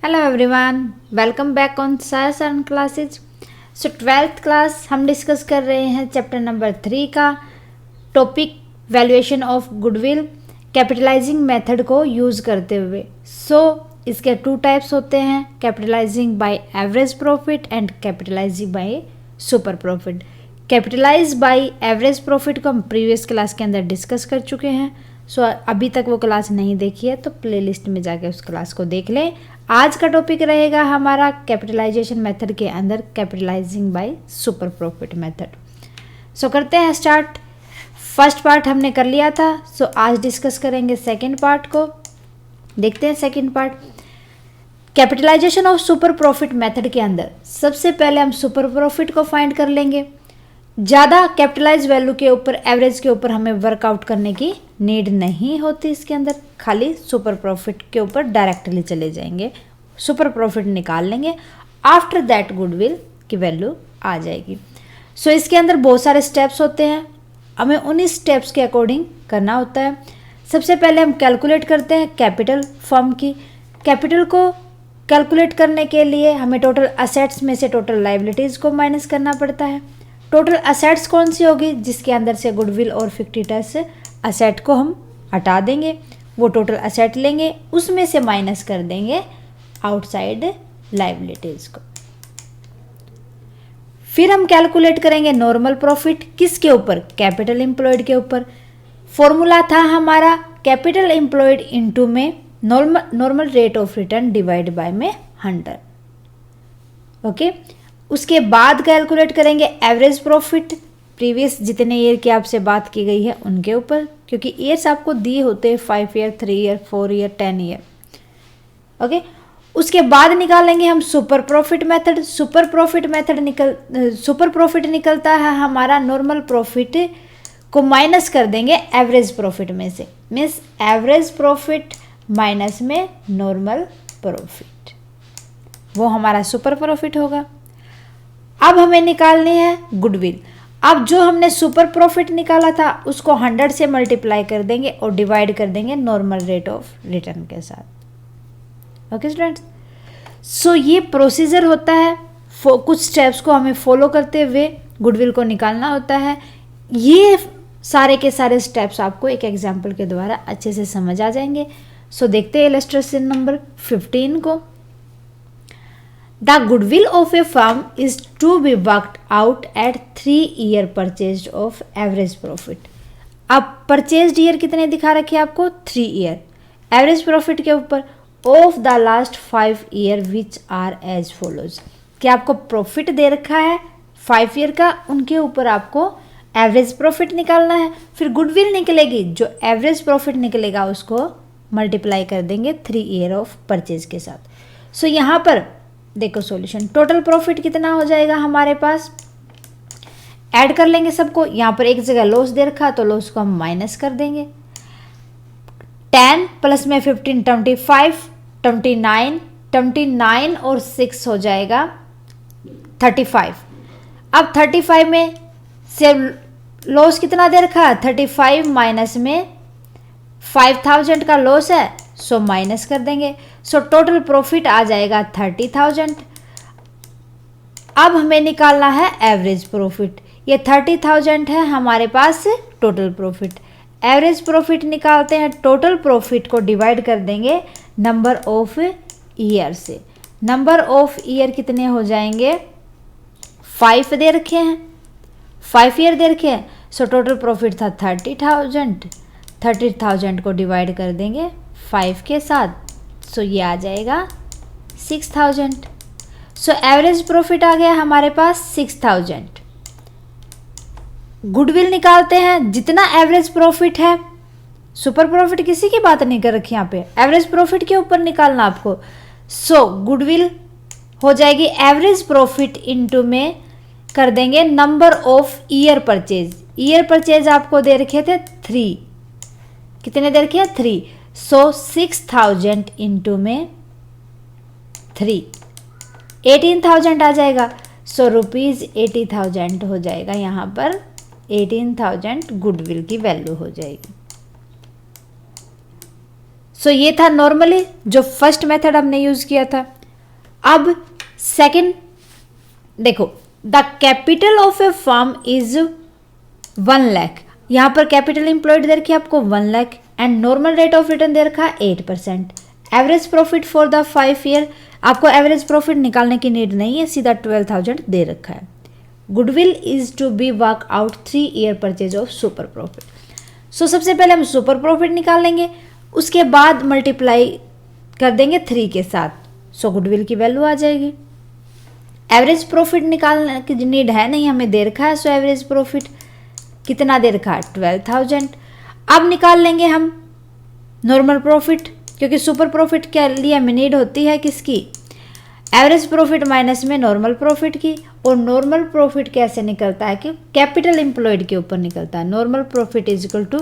Hello everyone, welcome back on science and classes. So 12th class हम discuss कर रहे हैं चैप्टर नंबर 3 का topic valuation of goodwill capitalising method को use करते हुए। इसके 2 टाइप्स होते हैं, capitalising by average profit and capitalising by super profit. Capitalise by average profit को हम प्रीवियस क्लास के अंदर डिस्कस कर चुके हैं। अभी तक वो क्लास नहीं देखी है तो प्लेलिस्ट में जाके उस क्लास को देख लें। आज का टॉपिक रहेगा हमारा कैपिटलाइजेशन मेथड के अंदर capitalising by super profit method. करते हैं स्टार्ट। फर्स्ट पार्ट हमने कर लिया था, आज डिस्कस करेंगे सेकंड पार्ट को। देखते हैं second part. Capitalisation of super profit method के अंदर सबसे पहले हम सुपर प्रॉफिट को फाइंड कर लेंगे। ज़्यादा कैपिटलाइज वैल्यू के ऊपर, एवरेज के ऊपर हमें वर्कआउट करने की नीड नहीं होती इसके अंदर, खाली सुपर प्रॉफिट के ऊपर डायरेक्टली चले जाएंगे, सुपर प्रॉफिट निकाल लेंगे। आफ्टर दैट गुडविल की वैल्यू आ जाएगी। इसके अंदर बहुत सारे स्टेप्स होते हैं, हमें उन्हीं स्टेप्स के अकॉर्डिंग करना होता है। सबसे पहले हम कैलकुलेट करते हैं कैपिटल फर्म की। कैपिटल को कैलकुलेट करने के लिए हमें टोटल असेट्स में से टोटल लाइबिलिटीज़ को माइनस करना पड़ता है। टोटल असेट्स कौन सी होगी, जिसके अंदर से गुडविल और फिक्टिटस असेट को हम हटा देंगे, वो टोटल असेट लेंगे, उसमें से माइनस कर देंगे आउटसाइड लाइबिलिटीज़ को। फिर हम कैलकुलेट करेंगे नॉर्मल प्रॉफिट, किसके ऊपर, कैपिटल एम्प्लॉयड के ऊपर। फॉर्मूला था हमारा कैपिटल एम्प्लॉयड इनटू में normal rate of return divide by में 100। ओके, उसके बाद कैलकुलेट करेंगे एवरेज प्रॉफिट, प्रीवियस जितने ईयर की आपसे बात की गई है उनके ऊपर, क्योंकि ईयर्स आपको दिए होते हैं 5 year, 3 year, 4 year, 10 year. Okay, उसके बाद निकालेंगे हम super profit method. Super profit निकलता है हमारा नॉर्मल प्रॉफिट को माइनस कर देंगे एवरेज प्रॉफिट में से, मीन्स एवरेज प्रॉफिट माइनस में नॉर्मल प्रॉफिट, वो हमारा सुपर प्रॉफिट होगा। अब हमें निकालनी है गुडविल। अब जो हमने सुपर प्रॉफिट निकाला था उसको 100 से मल्टीप्लाई कर देंगे और डिवाइड कर देंगे नॉर्मल रेट ऑफ रिटर्न के साथ। ओके स्टूडेंट्स, ये प्रोसीजर होता है, कुछ स्टेप्स को हमें फॉलो करते हुए गुडविल को निकालना होता है। ये सारे के सारे स्टेप्स आपको एक एग्जाम्पल के द्वारा अच्छे से समझ आ जाएंगे। देखते हैं इलस्ट्रेशन नंबर 15 को। The goodwill of a firm is to be worked out at 3-year purchase of average profit. अब परचेज्ड ईयर कितने दिखा रखे आपको, 3 ईयर। एवरेज प्रॉफिट के ऊपर of the last 5 year which are as follows. कि आपको प्रॉफिट दे रखा है 5 ईयर का, उनके ऊपर आपको एवरेज प्रॉफिट निकालना है। फिर गुडविल निकलेगी, जो एवरेज प्रॉफिट निकलेगा उसको मल्टीप्लाई कर देंगे 3 ईयर ऑफ परचेज के साथ। यहाँ पर देखो सॉल्यूशन, टोटल प्रॉफिट कितना हो जाएगा हमारे पास, ऐड कर लेंगे सबको। यहाँ पर एक जगह लॉस दे रखा तो लॉस को हम माइनस कर देंगे। 10 प्लस में 15 25, 29 और 6 हो जाएगा 35। अब 35 में से लॉस कितना दे रखा है, 35 माइनस में 5000 का लॉस है, माइनस कर देंगे। टोटल प्रॉफिट आ जाएगा 30,000। अब हमें निकालना है एवरेज प्रॉफिट। ये 30,000 है हमारे पास टोटल प्रॉफिट। एवरेज प्रॉफिट निकालते हैं, टोटल प्रॉफिट को डिवाइड कर देंगे नंबर ऑफ ईयर से। नंबर ऑफ ईयर कितने हो जाएंगे, 5 दे रखे हैं, 5 ईयर दे रखे हैं। टोटल प्रॉफिट था 30,000 को डिवाइड कर देंगे 5 के साथ, ये आ जाएगा 6,000। एवरेज प्रॉफिट आ गया हमारे पास 6,000। गुडविल निकालते हैं, जितना एवरेज प्रॉफिट है, सुपर प्रॉफिट किसी की बात नहीं कर रखी यहाँ पे, एवरेज प्रॉफिट के ऊपर निकालना आपको। गुडविल हो जाएगी एवरेज प्रॉफिट इनटू में कर देंगे number of year purchase. Year purchase आपको दे रखे थे 3, कितने दे रखे हैं, 3। 6,000 इंटू में 3, 18,000 आ जाएगा। रुपीज़ 80,000 हो जाएगा, यहाँ पर 18,000 गुडविल की वैल्यू हो जाएगी। सो ये था नॉर्मली जो फर्स्ट मेथड हमने यूज किया था। अब सेकंड देखो, the capital of a firm is 1 lakh. यहाँ पर कैपिटल एम्प्लॉयड दे रखी है आपको 1 lakh and normal rate of return दे रखा है 8%। Average profit for the 5 year, आपको एवरेज प्रॉफिट निकालने की नीड नहीं है, सीधा 12,000 दे रखा है। Goodwill is to be work out 3 year purchase of super profit. So सबसे पहले हम सुपर प्रॉफिट निकाल लेंगे, उसके बाद मल्टीप्लाई कर देंगे 3 के साथ, सो गुडविल की वैल्यू आ जाएगी। एवरेज प्रॉफिट निकालने की नीड है नहीं, हमें दे रखा है, सो एवरेज प्रॉफिट कितना दे रखा है 12,000। अब निकाल लेंगे हम नॉर्मल प्रॉफिट, क्योंकि सुपर प्रॉफिट के लिए हमें नीड होती है किसकी, एवरेज प्रॉफिट माइनस में नॉर्मल प्रॉफिट की। और नॉर्मल प्रॉफिट कैसे निकलता है कि कैपिटल एम्प्लॉयड के ऊपर निकलता है। Normal profit is equal to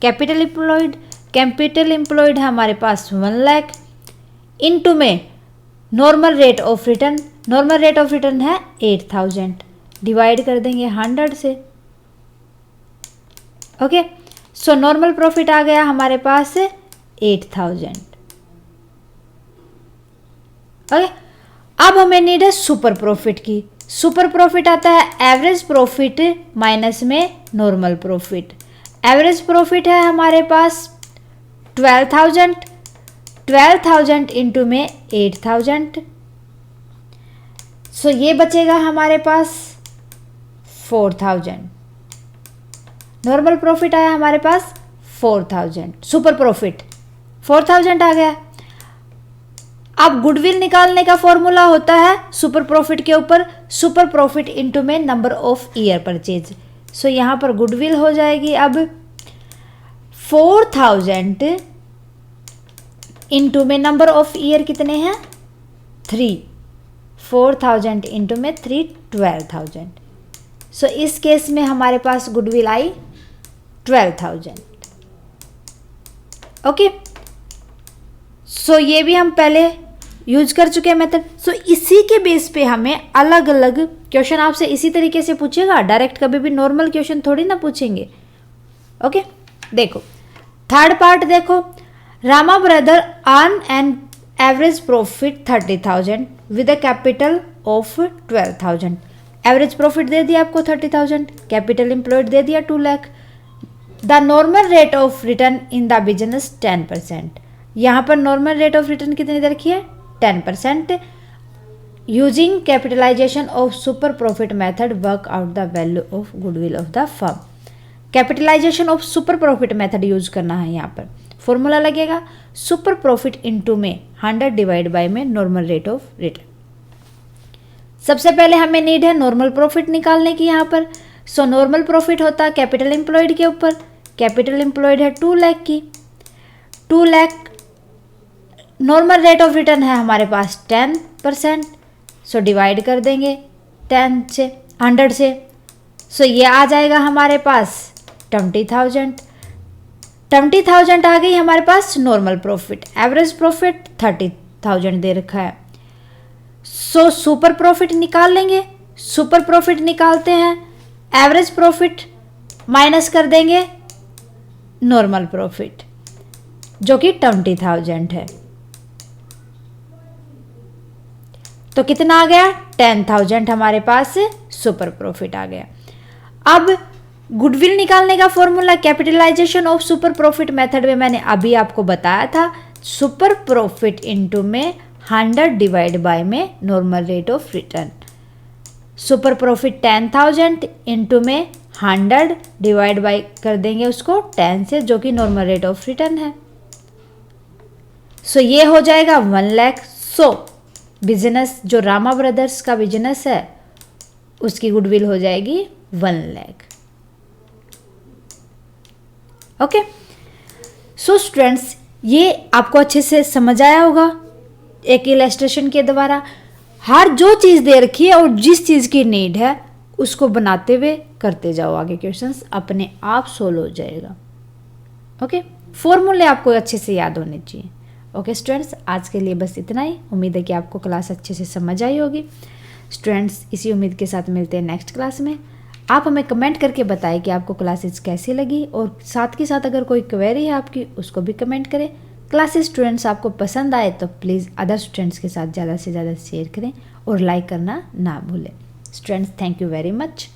capital employed. Capital employed है हमारे पास 1 लाख, इनटू में normal rate of return, normal rate of return है 8,000, डिवाइड कर देंगे 100 से। ओके, सो नॉर्मल प्रॉफिट आ गया हमारे पास 8,000। ओके, अब हमें नीड है सुपर प्रॉफिट की। सुपर प्रॉफिट आता है एवरेज प्रॉफिट माइनस में नॉर्मल प्रॉफिट। एवरेज प्रॉफिट है हमारे पास 12,000, 12,000 इंटू में 8,000, सो ये बचेगा हमारे पास 4,000। नॉर्मल प्रॉफिट आया हमारे पास 4,000, सुपर प्रॉफिट 4,000 आ गया। अब गुडविल निकालने का फॉर्मूला होता है सुपर प्रॉफिट के ऊपर सुपर प्रॉफिट इनटू में नंबर ऑफ ईयर परचेज। सो यहाँ पर गुडविल हो जाएगी अब 4,000 इनटू में नंबर ऑफ ईयर कितने हैं 3, 4,000 इंटू में 3 12,000। सो इस केस में हमारे पास गुडविल आई 12,000। ओके, सो ये भी हम पहले यूज कर चुके हैं मेथड। सो इसी के बेस पे हमें अलग अलग क्वेश्चन आपसे इसी तरीके से पूछेगा, डायरेक्ट कभी भी नॉर्मल क्वेश्चन थोड़ी ना पूछेंगे। ओके, देखो थर्ड पार्ट देखो, Rama brother earn an average profit 30,000 with a capital of 12,000। Average profit दे दिया आपको 30,000, कैपिटल एम्प्लॉयड दे दिया 2 lakh. The normal rate of return in the business 10%। यहाँ पर नॉर्मल रेट ऑफ रिटर्न कितनी दे रखी है 10%। Using capitalisation of super profit method work out the value of goodwill of the firm. Capitalisation of super profit method use करना है। यहाँ पर formula लगेगा सुपर प्रॉफिट इनटू में 100 डिवाइड बाय में नॉर्मल रेट ऑफ रिटर्न। सबसे पहले हमें नीड है नॉर्मल प्रॉफिट निकालने की यहाँ पर। सो नॉर्मल प्रॉफिट होता है कैपिटल एम्प्लॉयड के ऊपर। कैपिटल एम्प्लॉयड है 2 लाख की, 2 lakh normal rate of return है हमारे पास 10%। सो डिवाइड कर देंगे 10 से 100 से। सो ये आ जाएगा हमारे पास 20,000। 20,000 आ गई हमारे पास नॉर्मल प्रॉफिट। एवरेज प्रॉफिट 30,000 दे रखा है। सो सुपर प्रॉफिट निकाल लेंगे। सुपर प्रॉफिट निकालते हैं, एवरेज प्रॉफिट माइनस कर देंगे नॉर्मल प्रॉफिट जो कि 20,000 है। तो कितना आ गया 10,000 हमारे पास सुपर प्रॉफिट आ गया। अब गुडविल निकालने का formula capitalisation of super profit method में मैंने अभी आपको बताया था, सुपर प्रॉफिट इनटू में 100 डिवाइड बाय में normal rate of return. Super profit 10,000 into में 100 डिवाइड बाय कर देंगे उसको 10 से, जो कि नॉर्मल रेट ऑफ रिटर्न है। सो ये हो जाएगा 1 लाख। सो बिजनेस जो रामा ब्रदर्स का बिजनेस है उसकी गुडविल हो जाएगी 1 लाख। ओके, सो स्टूडेंट्स ये आपको अच्छे से समझ आया होगा एक इलस्ट्रेशन के द्वारा। हर जो चीज़ दे रखी है और जिस चीज़ की नीड है उसको बनाते हुए करते जाओ, आगे क्वेश्चंस अपने आप सोल्व हो जाएगा। ओके, फॉर्मूले आपको अच्छे से याद होने चाहिए। ओके स्टूडेंट्स, आज के लिए बस इतना ही। उम्मीद है कि आपको क्लास अच्छे से समझ आई होगी। स्टूडेंट्स इसी उम्मीद के साथ मिलते हैं नेक्स्ट क्लास में। आप हमें कमेंट करके बताएं कि आपको क्लासेस कैसी लगी, और साथ के साथ अगर कोई क्वेरी है आपकी उसको भी कमेंट करें क्लासेस स्टूडेंट्स आपको पसंद आए तो प्लीज़ अदर स्टूडेंट्स के साथ ज़्यादा से ज़्यादा शेयर करें और लाइक करना ना भूलें। Students, thank you very much.